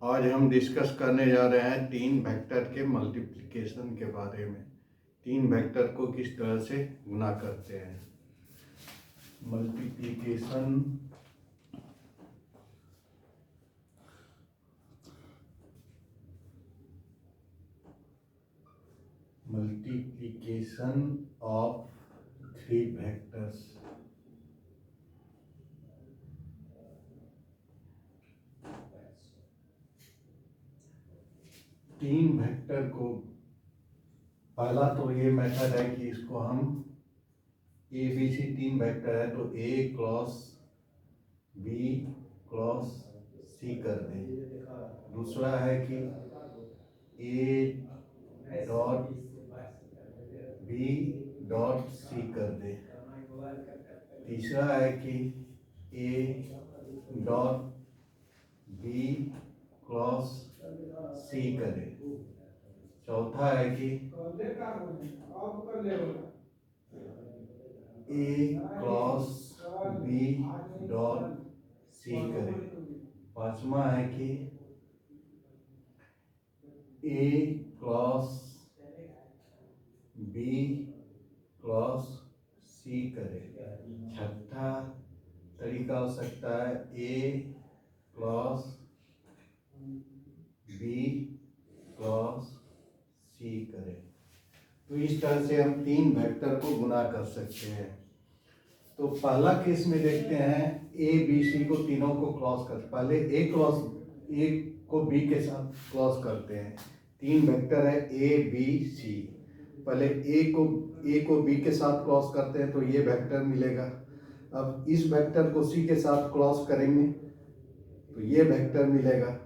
आज हम डिस्कस करने जा रहे हैं तीन वेक्टर के मल्टीप्लिकेशन के बारे में। तीन वेक्टर को किस तरह से गुना करते हैं। Multiplication of three vectors. तीन वेक्टर को, पहला तो ये मेथड है कि इसको हम ए बी सी तीन वेक्टर है तो A cross B cross C कर दें। दूसरा है कि A dot B dot C कर दें। तीसरा है कि A dot B cross C करें। चौथा है कि A cross B dot C करें। पांचवा है कि A cross B cross C करें। छठा तरीका हो सकता है A cross B cross C करें। तो इस तरह से हम तीन वेक्टर को गुना कर सकते हैं। तो पहला केस में देखते हैं ए बी सी को तीनों को क्रॉस कर, पहले ए को बी के साथ क्रॉस करते हैं। तीन वेक्टर है ए बी सी। पहले ए को बी के साथ क्रॉस करते हैं तो ये वेक्टर मिलेगा। अब इस वेक्टर को सी के साथ क्रॉस करेंगे तो ये वेक्टर मिलेगा।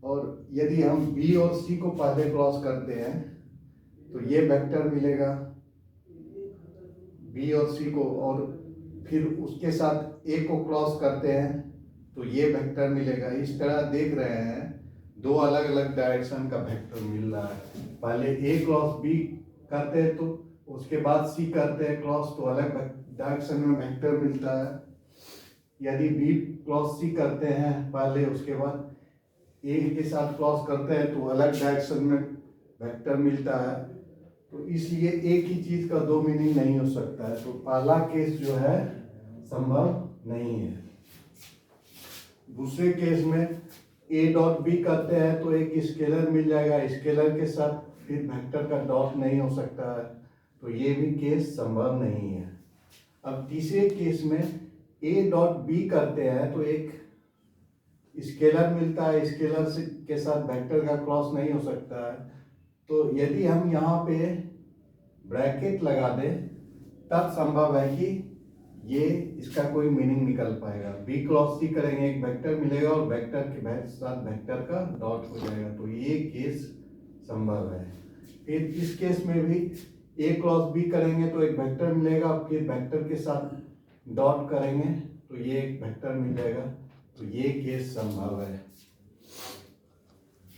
और यदि हम बी और सी को पहले क्रॉस करते हैं तो ये वेक्टर मिलेगा बी और सी को, और फिर उसके साथ ए को क्रॉस करते हैं तो ये वेक्टर मिलेगा। इस तरह देख रहे हैं दो अलग अलग डायरेक्शन का वेक्टर मिल रहा है। पहले ए क्रॉस बी करते हैं तो उसके बाद सी करते हैं क्रॉस तो अलग डायरेक्शन में वेक्टर मिलता है। यदि बी क्रॉस सी करते हैं पहले, उसके बाद ए के साथ क्रॉस करते हैं तो अलग डायरेक्शन में वेक्टर मिलता है। तो इसलिए एक ही चीज का दो मीनिंग नहीं हो सकता है। तो पहला केस जो है संभव नहीं है। दूसरे केस में ए डॉट बी करते हैं तो एक स्केलर मिल जाएगा, स्केलर के साथ फिर वेक्टर का डॉट नहीं हो सकता है, तो ये भी केस संभव नहीं है। अब तीसरे केस में ए डॉट बी करते हैं तो एक स्केलर मिलता है, स्केलर से के साथ वेक्टर का क्रॉस नहीं हो सकता है। तो यदि हम यहाँ पे ब्रैकेट लगा दें तब संभव है कि ये इसका कोई मीनिंग निकल पाएगा। बी क्रॉस सी करेंगे एक वेक्टर मिलेगा और वेक्टर के साथ वेक्टर का डॉट हो जाएगा, तो ये केस संभव है। फिर इस केस में भी ए क्रॉस बी करेंगे तो एक वेक्टर मिलेगा, फिर वेक्टर के साथ डॉट करेंगे तो ये एक वेक्टर मिल जाएगा, तो ये केस संभव है।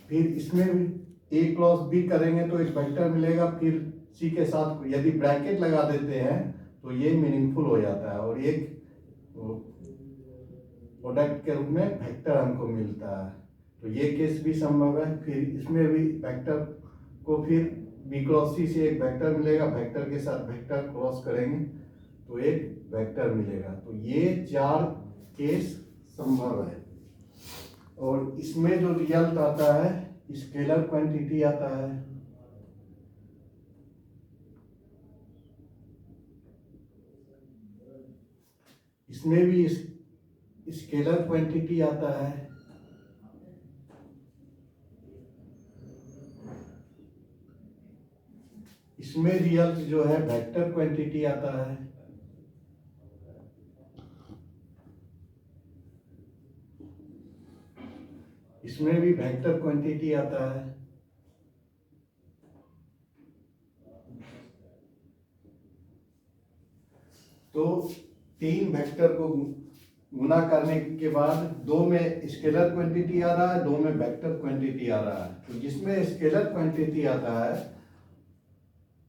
फिर इसमें भी ए क्रॉस बी करेंगे तो एक वेक्टर मिलेगा, फिर सी के साथ यदि ब्रैकेट लगा देते हैं तो ये मीनिंगफुल हो जाता है और एक प्रोडक्ट के रूप में वेक्टर हमको मिलता है, तो ये केस भी संभव है। फिर इसमें भी वेक्टर को फिर बी क्रॉस सी से एक वेक्टर मिलेगा, वेक्टर के साथ वेक्टर क्रॉस करेंगे तो एक वेक्टर मिलेगा। तो ये चार केस संभव है। और इसमें जो रिजल्ट आता है स्केलर क्वांटिटी आता है। इसमें भी स्केलर क्वांटिटी आता है। इसमें रिजल्ट जो है वेक्टर क्वांटिटी आता है। इसमें भी वेक्टर क्वांटिटी आता है। तो तीन वेक्टर को गुना करने के बाद दो में स्केलर क्वांटिटी आ रहा है, दो में वेक्टर क्वांटिटी आ रहा है। तो जिसमें स्केलर क्वांटिटी आता है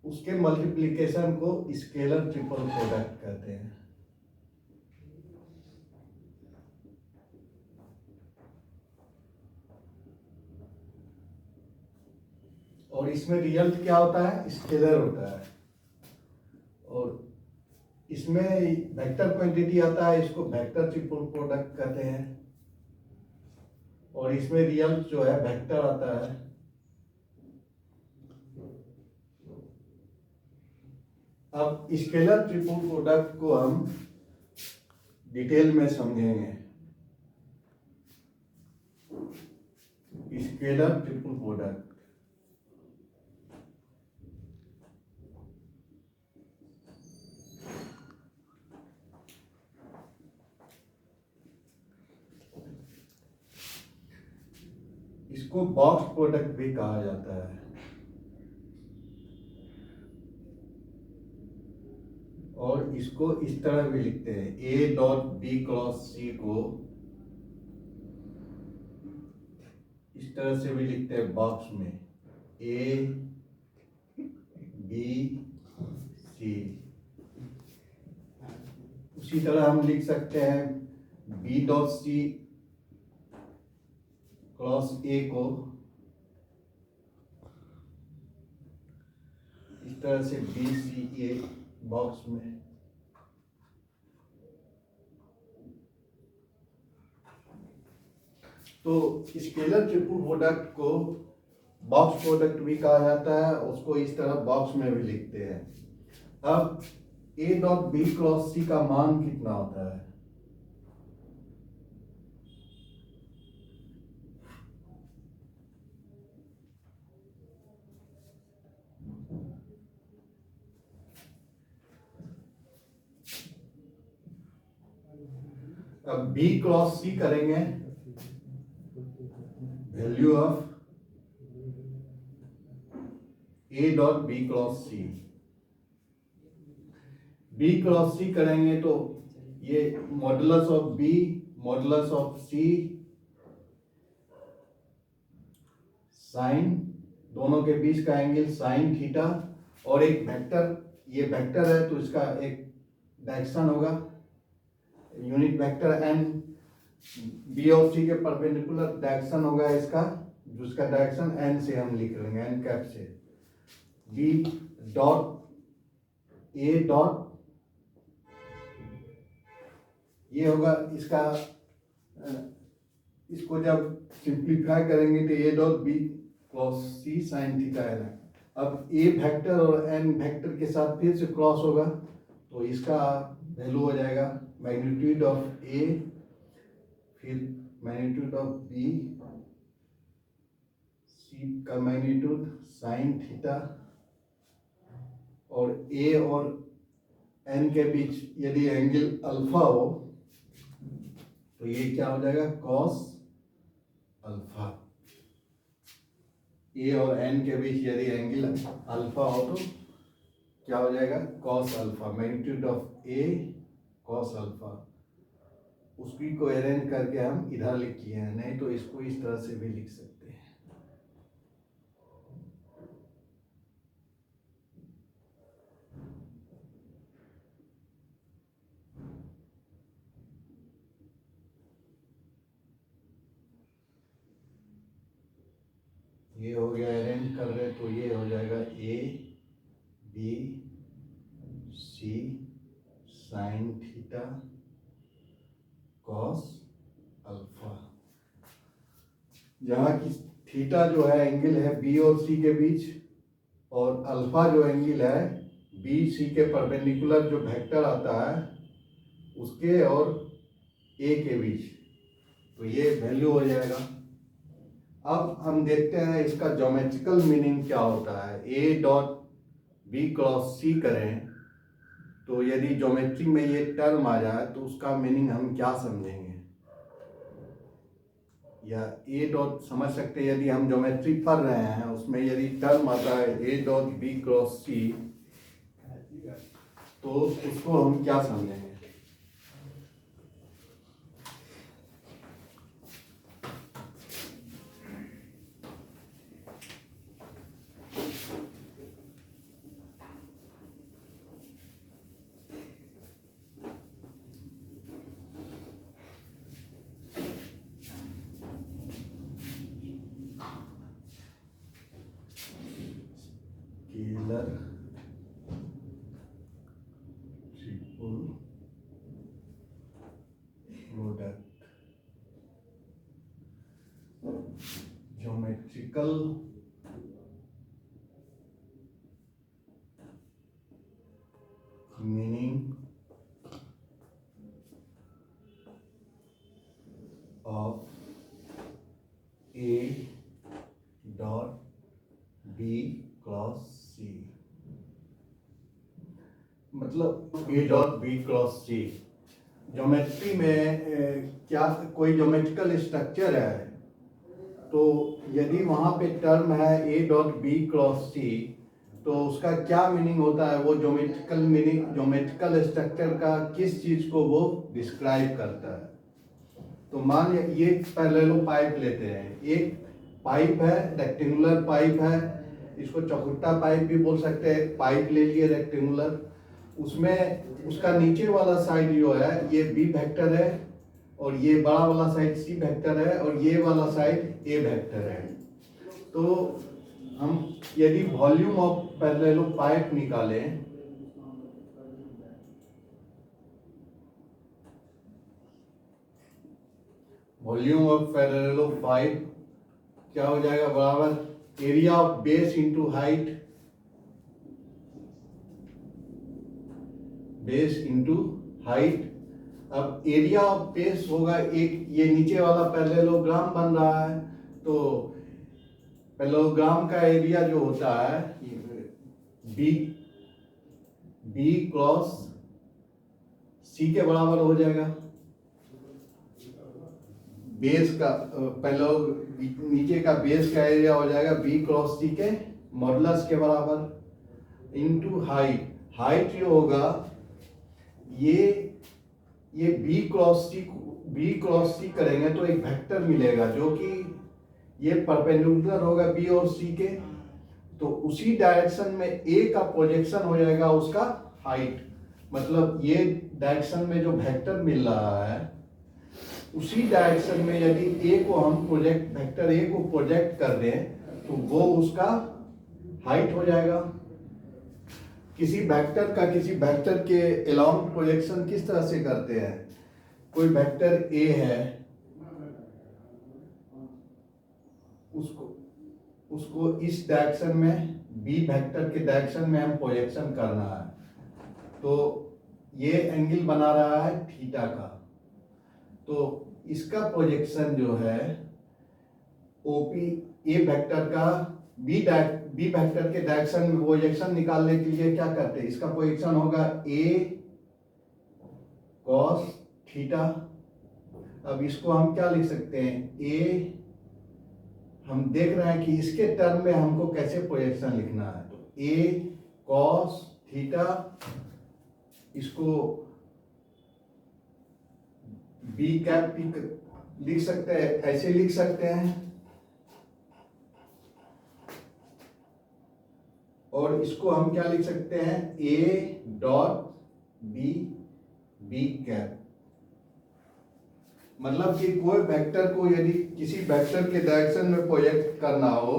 उसके मल्टीप्लिकेशन को स्केलर ट्रिपल प्रोडक्ट कहते हैं। और इसमें रिजल्ट क्या होता है, स्केलर होता है। और इसमें वेक्टर क्वांटिटी आता है, इसको वेक्टर ट्रिपल प्रोडक्ट कहते हैं। और इसमें रिजल्ट जो है वेक्टर आता है। अब स्केलर ट्रिपल प्रोडक्ट को हम डिटेल में समझेंगे। स्केलर ट्रिपल प्रोडक्ट, इसको बॉक्स प्रोडक्ट भी कहा जाता है। और इसको इस तरह भी लिखते हैं, ए डॉट बी क्रॉस सी को इस तरह से भी लिखते हैं बॉक्स में, ए बी सी। उसी तरह हम लिख सकते हैं B dot C cross A को इस तरह से बी सी ए बॉक्स में। तो स्केलर ट्रिपल प्रोडक्ट को बॉक्स प्रोडक्ट भी कहा जाता है, उसको इस तरह बॉक्स में भी लिखते हैं। अब ए डॉट बी क्रॉस सी का मान कितना होता है? अब बी क्रॉस सी करेंगे, value of a dot B cross c. B cross c करेंगे तो ये modulus of B modulus of C sine, दोनों के बीच का एंगल साइन थीटा। और एक वेक्टर, ये वेक्टर है तो इसका एक डायरेक्शन होगा, यूनिट वेक्टर एन। बी और सी के परपेंडिकुलर डायरेक्शन होगा इसका, जिसका डायरेक्शन एन से हम लिख लेंगे, एन कैप से। बी डॉट ए डॉट, ये होगा इसका, इसको जब सिंप्लीफाई करेंगे तो A dot B cross C sine theta है। अब ए वेक्टर और एन वेक्टर के साथ फिर से क्रॉस होगा, तो इसका वैल्यू हो जाएगा मैग्नीट्यूड ऑफ ए, फिर मैग्नीट्यूड ऑफ बी, सी का मैग्नीट्यूड साइन थीटा। और ए और एन के बीच यदि एंगल अल्फा हो तो ये क्या हो जाएगा, कॉस अल्फा। ए और एन के बीच यदि एंगल अल्फा हो तो क्या हो जाएगा, cos alpha, magnitude of A cos alpha. उसकी को अरेंज करके हम इधर लिखिए हैं, नहीं तो इसको इस तरह से भी लिख सकते हैं। ये हो गया, अरेंज कर रहे तो ये हो जाएगा A B C sine theta cos alpha. जहाँ की थीटा जो है एंगल है बी और सी के बीच, और अल्फा जो एंगल है बी सी के परपेंडिकुलर जो वेक्टर आता है उसके और ए के बीच, तो ये वैल्यू हो जाएगा। अब हम देखते हैं इसका ज्योमेट्रिकल मीनिंग क्या होता है। ए डॉट बी क्रॉस सी करें तो यदि ज्योमेट्री में ये टर्म आ जाए तो उसका मीनिंग हम क्या समझेंगे, या ए डॉट समझ सकते हैं। यदि हम ज्योमेट्री पढ़ रहे हैं उसमें यदि टर्म आता है ए डॉट बी क्रॉस सी, तो उसको हम क्या समझेंगे। Practical meaning of A dot B cross C, मतलब A dot B cross C geometry में क्या कोई ज्योमेट्रिकल स्ट्रक्चर है, तो यदि वहाँ पे टर्म है A dot B cross C, तो उसका क्या मीनिंग होता है, वो ज्योमेट्रिकल मीनिंग, ज्योमेट्रिकल स्ट्रक्चर का किस चीज़ को वो डिस्क्राइब करता है। तो मान लिया ये पैरेललो पाइप लेते हैं, एक पाइप है, रेक्टेंगुलर पाइप है, इसको चौखुट्टा पाइप भी बोल सकते हैं, पाइप ले लिए रेक्टेंगुलर, उसमें उसका नीचे वाला साइड जो है ये बी वेक्टर है, और ये बड़ा वाला साइड सी वेक्टर है, और ये वाला साइड ए वेक्टर है। तो हम यदि वॉल्यूम ऑफ पैरेललो पाइप निकालें, वॉल्यूम ऑफ पैरेललो पाइप क्या हो जाएगा, बराबर area of base into height, base into height. अब एरिया ऑफ बेस होगा, एक ये नीचे वाला पैरेललोग्राम बन रहा है, तो पैरेललोग्राम का एरिया जो होता है बी क्रॉस सी के बराबर हो जाएगा। बेस का नीचे का बेस का एरिया हो जाएगा बी क्रॉस सी के मॉडुलस के बराबर इंटू हाइट। हाइट जो होगा ये बी क्रॉस सी करेंगे तो एक वेक्टर मिलेगा जो कि ये परपेंडिकुलर होगा बी और सी के, तो उसी डायरेक्शन में ए का प्रोजेक्शन हो जाएगा उसका हाइट। मतलब ये डायरेक्शन में जो वेक्टर मिल रहा है उसी डायरेक्शन में यदि ए को हम वेक्टर ए को प्रोजेक्ट कर दें तो वो उसका हाइट हो जाएगा। किसी वेक्टर के अलोंग प्रोजेक्शन किस तरह से करते हैं, कोई वेक्टर ए है, उसको इस डायरेक्शन में बी वेक्टर के डायरेक्शन में हम प्रोजेक्शन करना है, तो ये एंगल बना रहा है थीटा का, तो इसका प्रोजेक्शन जो है ओपी ए वेक्टर का बी वेक्टर के डायरेक्शन में प्रोजेक्शन निकालने के लिए क्या करते हैं, इसका प्रोजेक्शन होगा ए कॉस थीटा। अब इसको हम क्या लिख सकते हैं, ए, हम देख रहे हैं कि इसके टर्म में हमको कैसे प्रोजेक्शन लिखना है, तो ए कॉस थीटा, इसको बी कैप लिख सकते हैं, ऐसे लिख सकते हैं, और इसको हम क्या लिख सकते हैं, ए डॉट बी कैप। मतलब कि कोई वेक्टर को यदि किसी वेक्टर के डायरेक्शन में प्रोजेक्ट करना हो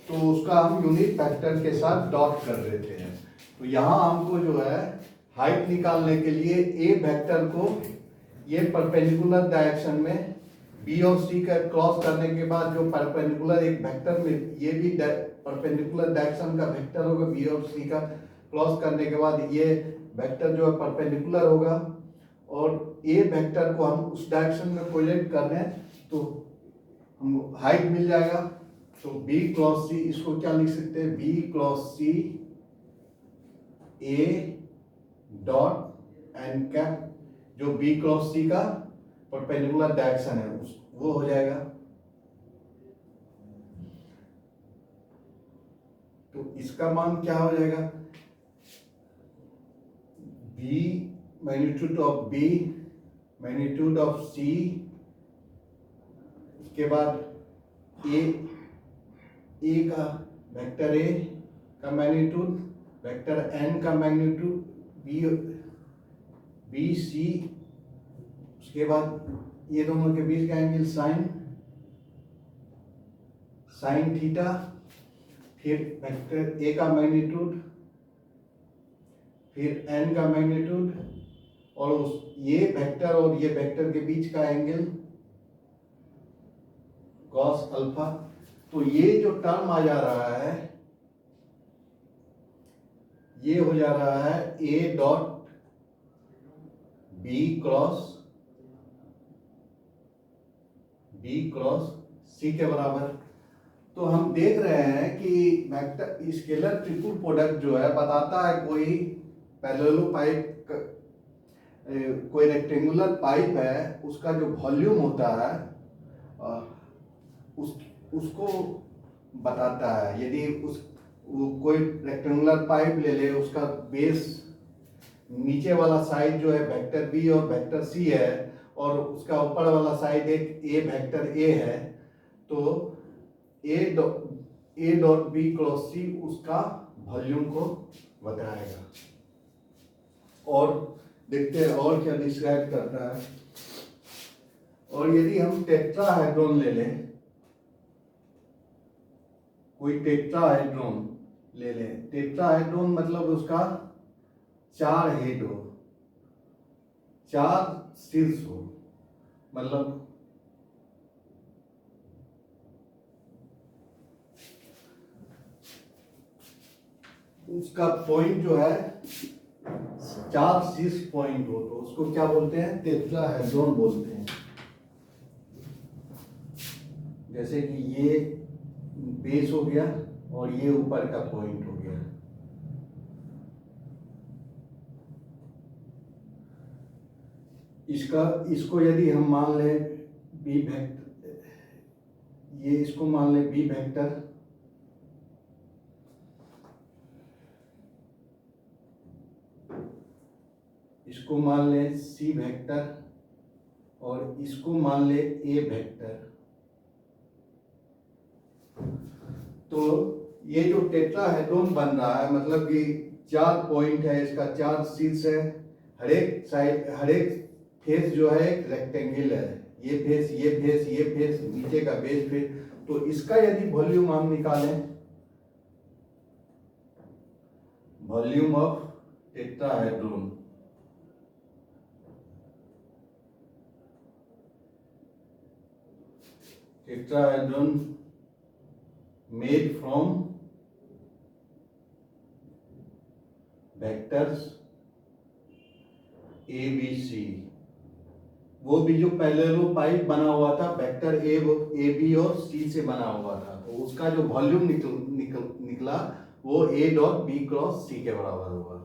तो उसका हम यूनिट वेक्टर के साथ डॉट कर देते हैं। तो यहाँ हमको जो है हाइट निकालने के लिए ए वेक्टर को ये परपेंडिकुलर डायरेक्शन में बी और सी का क्रॉस करने के बाद जो परपेंडिकुलर एक वेक्टर में, ये भी परपेंडिकुलर डायरेक्शन का वेक्टर होगा, बी और सी का क्रॉस करने के बाद ये वेक्टर जो है परपेंडिकुलर होगा, और ए वेक्टर को हम उस डायरेक्शन में प्रोजेक्ट कर रहे हैं तो हमको हाइट मिल जाएगा। तो बी क्रॉस सी, इसको क्या लिख सकते हैं, B cross C A dot N cap, जो बी क्रॉस सी का परपेंडिकुलर डायरेक्शन है वो हो जाएगा। तो इसका मान क्या हो जाएगा, b magnitude of b magnitude of c, उसके बाद ए का वेक्टर ए का मैग्नीट्यूड, वेक्टर एन का मैग्नीट्यूड बी सी, उसके बाद ये दोनों के बीच का एंगल साइन थीटा, फिर वेक्टर ए का मैग्नीट्यूड, फिर एन का मैग्नीट्यूड, और ये वेक्टर और ये वेक्टर के बीच का एंगल कॉस अल्फा। तो ये जो टर्म आ जा रहा है ये हो जा रहा है ए डॉट बी क्रॉस सी के बराबर। तो हम देख रहे हैं कि वेक्टर स्केलर ट्रिपल प्रोडक्ट जो है बताता है कोई पैरेलल पाइप, कोई रेक्टेंगुलर पाइप है, उसका जो वॉल्यूम होता है उसको बताता है। यदि कोई रेक्टेंगुलर पाइप ले ले, उसका बेस नीचे वाला साइड जो है वेक्टर बी और वेक्टर सी है, और उसका ऊपर वाला साइड एक ए वेक्टर ए है, तो ए डॉट बी क्रॉस सी उसका वॉल्यूम को बताएगा। और देखते हैं और क्या डिस्क्राइब करता है। और यदि हम टेट्राहेड्रॉन ले लें, कोई टेट्राहेड्रॉन ले लें, टेट्राहेड्रॉन मतलब उसका 4 हेड हो, 4 शीर्ष हो, मतलब उसका पॉइंट जो है 4 शीर्ष पॉइंट हो, तो उसको क्या बोलते हैं? टेट्राहेड्रॉन बोलते हैं। जैसे कि ये बेस हो गया और ये ऊपर का पॉइंट हो गया। इसको यदि हम मान लें बी वेक्टर, ये इसको मान लें बी वेक्टर, इसको मान लें सी वेक्टर, और इसको मान लें ए वेक्टर। तो ये जो टेट्राहेड्रॉन बन रहा है, मतलब कि 4 पॉइंट है, इसका 4 शीर्ष है, हर एक साइड, हर एक फेस जो है एक रेक्टेंगल है, ये फेस, ये फेस, ये फेस, नीचे का बेस फेस। तो इसका यदि वॉल्यूम हम निकालें, volume of tetrahedron, tetrahedron made from vectors A B C, वो भी जो पैरेलल पाइप बना हुआ था वेक्टर ए बी और सी से बना हुआ था, तो उसका जो वॉल्यूम निकला वो ए डॉट बी क्रॉस सी के बराबर होगा।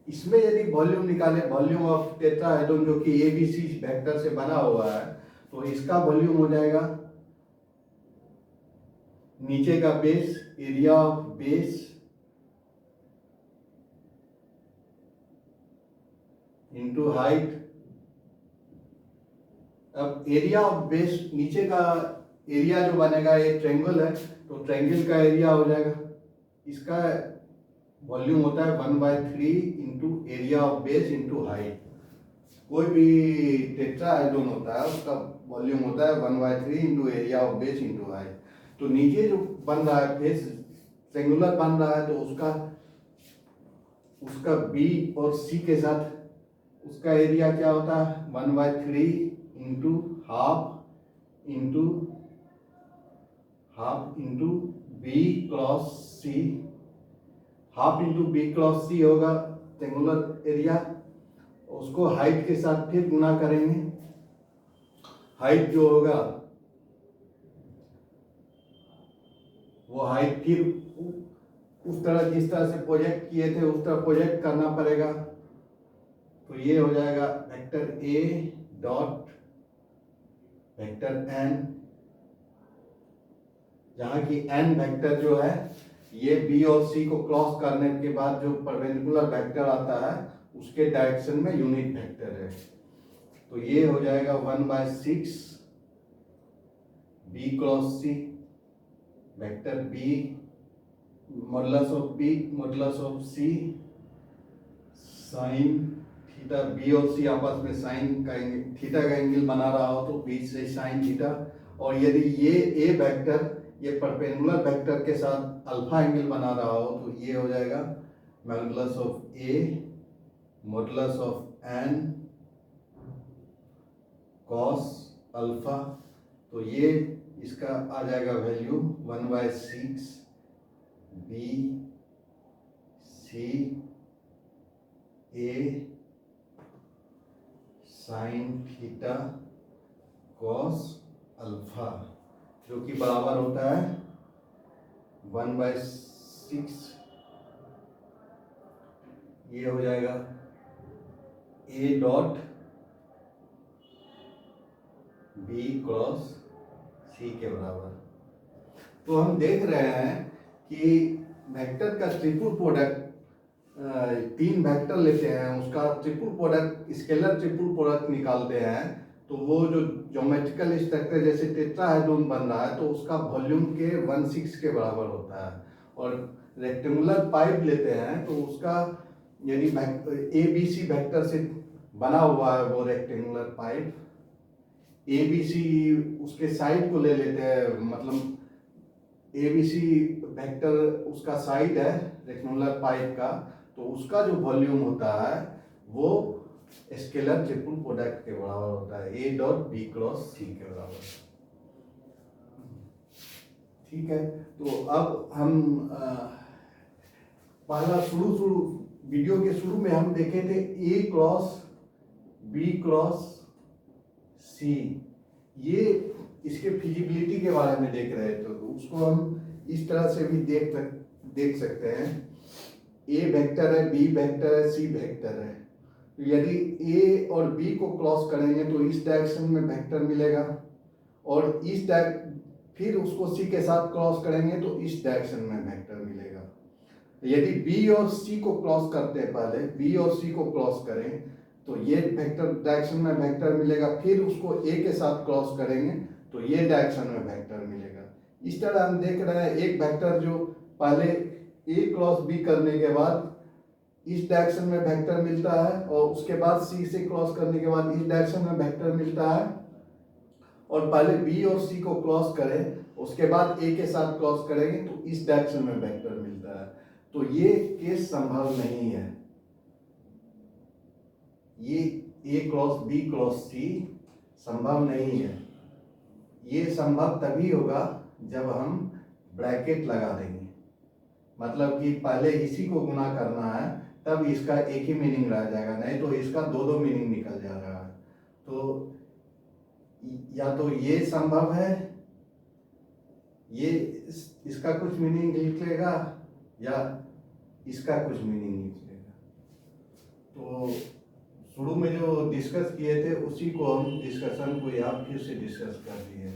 इसमें यदि वॉल्यूम निकाले, वॉल्यूम ऑफ टेट्राहेड्रॉन जो कि ए बी सी वेक्टर से बना हुआ है, तो इसका वॉल्यूम हो जाएगा नीचे का base, area of base, into height. अब एरिया ऑफ बेस, नीचे का एरिया जो बनेगा, ये ट्रायंगल है, तो ट्रायंगल का एरिया हो जाएगा, इसका वॉल्यूम होता है 1/3 into area of base into height. कोई भी टेट्राहेड्रॉन होता है उसका वॉल्यूम होता है 1/3 into area of base into height. तो नीचे जो बन रहा है फेस ट्रायंगुलर बन रहा है, तो उसका बी और सी के साथ उसका एरिया क्या होता है? 1/3 into half into b cross c. Half into b cross c होगा ट्रायंगुलर एरिया, उसको हाइट के साथ फिर गुना करेंगे। हाइट जो होगा वो हाइट फिर उस तरह, जिस तरह से प्रोजेक्ट किए थे उस तरह प्रोजेक्ट करना पड़ेगा। तो ये हो जाएगा vector A dot vector N, जहां की एन वेक्टर जो है ये बी और सी को क्रॉस करने के बाद जो परपेंडिकुलर वेक्टर आता है उसके डायरेक्शन में यूनिट वेक्टर है। तो ये हो जाएगा 1/6 B cross C, vector B modulus of B modulus of C sine theta. B और सी आपस में साइन का थीटा का एंगल बना रहा हो तो बी से साइन थीटा। और यदि ये ए वेक्टर ये परपेंडिकुलर वेक्टर के साथ अल्फा एंगल बना रहा हो तो ये हो जाएगा modulus of A modulus of N cos alpha. तो ये इसका आ जाएगा value 1/6 B C A sine theta cos alpha, जो कि बराबर होता है 1/6, ये हो जाएगा A dot B cross C के बराबर। तो हम देख रहे हैं कि वेक्टर का ट्रिपल प्रोडक्ट, तीन वेक्टर लेते हैं, उसका triple product, scalar triple product निकालते हैं, तो वो जो ज्योमेट्रिकल स्ट्रक्चर जैसे टेट्राहेड्रॉन बन रहा है तो उसका वॉल्यूम के 1/6 के बराबर होता है। और रेक्टेंगुलर पाइप लेते हैं तो उसका यदि ए बी सी वेक्टर से बना हुआ है वो रेक्टेंगुलर पाइप, ए बी सी उसके साइड को ले लेते हैं, मतलब ए बी सी वेक्टर उसका साइड है रेक्टेंगुलर पाइप का, तो उसका जो वॉल्यूम होता है वो स्केलर ट्रिपल प्रोडक्ट के बराबर होता है, ए डॉट बी क्रॉस सी के बराबर। ठीक है, तो अब हम पहला शुरू वीडियो के शुरू में हम देखे थे ए क्रॉस बी क्रॉस सी, ये इसके फिजिबिलिटी के बारे में देख रहे थे, तो उसको हम इस तरह से भी देख सकते हैं। ए वेक्टर है, बी वेक्टर है, सी वेक्टर है, तो यदि ए और बी को क्रॉस करेंगे तो इस डायरेक्शन में वेक्टर मिलेगा, और फिर उसको सी के साथ क्रॉस करेंगे तो इस डायरेक्शन में वेक्टर मिलेगा। यदि बी और सी को क्रॉस करते हैं, पहले बी और सी को क्रॉस करें तो ये वेक्टर डायरेक्शन में वेक्टर मिलेगा, फिर उसको ए के साथ क्रॉस करेंगे तो ये डायरेक्शन में वेक्टर मिलेगा। इस तरह हम देख रहे हैं एक वेक्टर जो पहले ए क्रॉस बी करने के बाद इस डायरेक्शन में वेक्टर मिलता है, और उसके बाद सी से क्रॉस करने के बाद इस डायरेक्शन में वेक्टर मिलता है, और पहले बी और सी को क्रॉस करें उसके बाद ए के साथ क्रॉस करेंगे तो इस डायरेक्शन में वेक्टर मिलता है। तो ये केस संभव नहीं है, ये ए क्रॉस बी क्रॉस सी संभव नहीं है। ये संभव तभी होगा जब हम ब्रैकेट लगा देंगे, मतलब कि पहले इसी को गुना करना है तब इसका एक ही मीनिंग रह जाएगा, नहीं तो इसका दो मीनिंग निकल जा रहा है। तो या तो ये संभव है, ये इसका कुछ मीनिंग निकलेगा, या इसका कुछ मीनिंग निकलेगा। तो शुरू में जो डिस्कस किए थे उसी को हम डिस्कशन को यहाँ फिर से डिस्कस कर दिए।